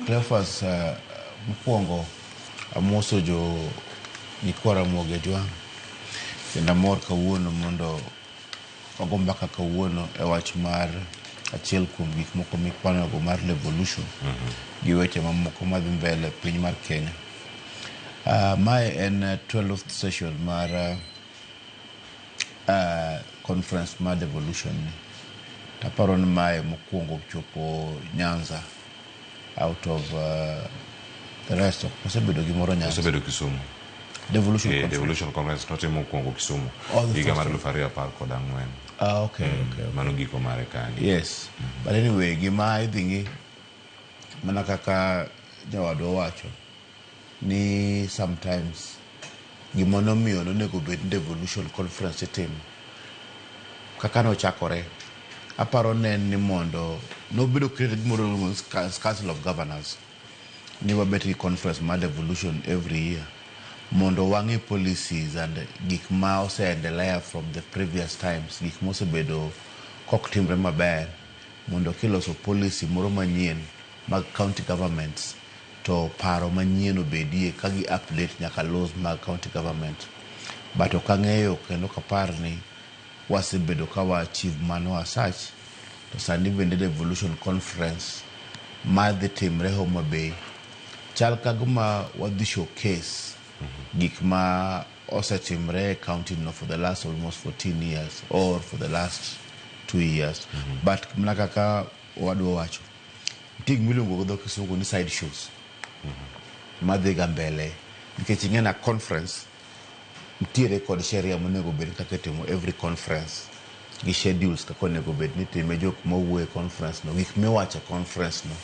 Cleophas mokwongo amoso jo nikwara moge jwang' kendo amor kawuono mondo wago mbaka kawuono e wach mar achiel kuom gik moko mikwanogo mar revolution gi weche mamoko madhi mbele piny mar Kenya. Mae en 12th session mar conference mar devolution ni. Taparo ni mae mokwongo chopo Nyanza out of the rest of osebedo gimoro Nyanza. Osebedo Kisumu. Devolution conference. Devolution conference notimo mokwongo Kisumu. Higa mar 2014. Okay. Mano giko mare kanyo. Yes. But anyway, gima idhingi mana kaka jawadwa wacho ni sometimes gima nomiyo nonego bed devolution conference itimo kaka nochakore. Aparo nen ni mondo nobedo created gimoro Council of Governors ni wabeti conference ma devolution every year mondo wangi policies and gik ma oseendelea from the previous times, gik ma osebedo kok timre maber mondo kiloso policy moro manyien mag county governments to paro manyien obedie ka gi update nyaka laws mag county government. But okang'eyo kendo kapar ni wasebedo ka wa achieve mano asach to sani bende devolution conference madhi timre Homa Bay chal kagima wadhi showcase gik ma osetimre county no for the last almost 14 years or for the last 2 years. But mna kaka wadwa wacho tig milongo godho kisungu ni side shows madhi ga mbele nikech ing'ena conference ntiere kod sheria monego bed kaka timo every conference gi schedules kako onego bed ni time jok mowuoye conference no gik miwacho conference no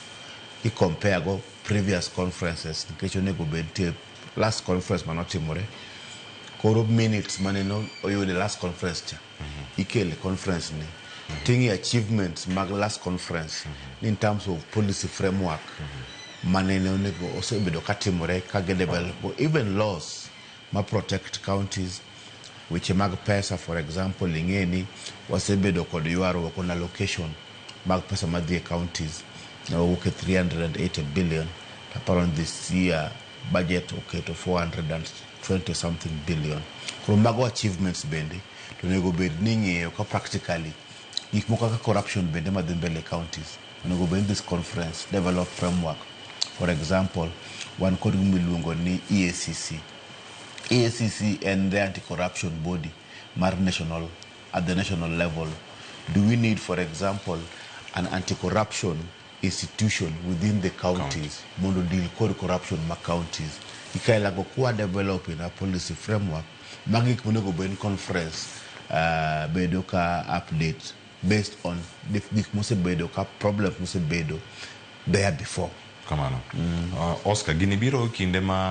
i compare go previous conferences nikech onego bed tie last conference manotimore koro minutes maneno oyude last conference cha ikele conference ni tingi achievements mag last conference in terms of policy framework manene onego osebedo katimore ka develop even laws ma protect counties weche mag pesa. For example, ing'eni wasebedo kod ywaruok on allocation mag pesa madhi e counties na owuok 380 billion. Aparo this year budget oketo 420 something billion. Koro mago achievements bende to nego bed ni ng'eyo ka practically gik moko kaka corruption bende madhi mbele counties onego bed this conference develop framework. For example, one kod miluongo ni EACC and the anti-corruption body national at the national level. Do we need, for example, an anti-corruption institution within the counties mondo deal with corruption ma counties ikaila go kwa developing a policy framework magi kunego ben conference bedo ka update based on gik mose bedo ka problem mose bedo there before kamano. Oscar, gini biro kinde ma